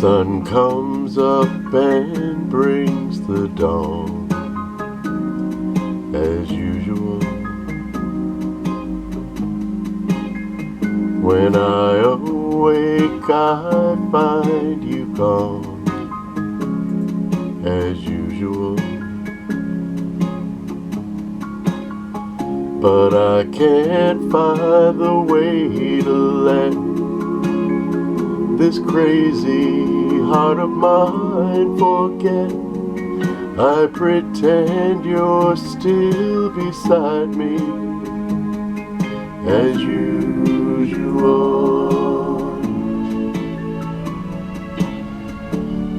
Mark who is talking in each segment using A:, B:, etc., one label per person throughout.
A: sun comes up and brings the dawn, as usual. When I awake, I find you gone, as usual. But I can't find the way to let this crazy heart of mine forget. I pretend you're still beside me, as usual.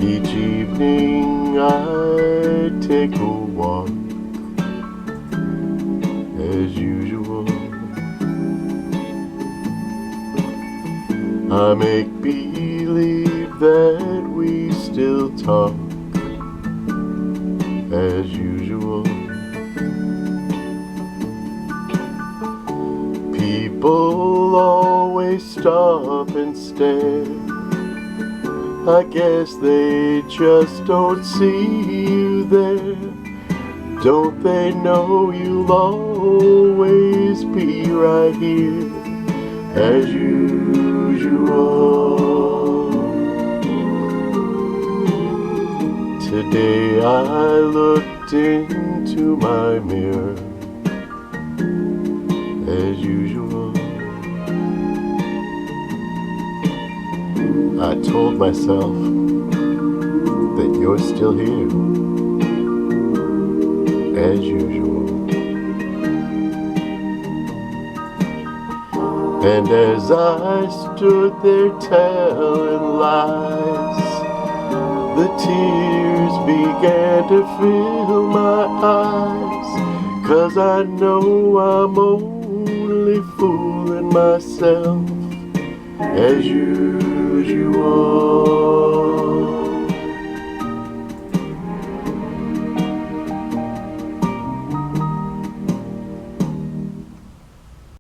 A: Each evening I take a walk, as usual. I make believe that we still talk, as usual. People always stop and stare. I guess they just don't see you there. Don't they know you'll always be right here, as usual. Today I looked into my mirror, as usual. I told myself that you're still here, as usual. And as I stood there telling lies, the tears began to fill my eyes, 'cause I know I'm only fooling myself, as usual.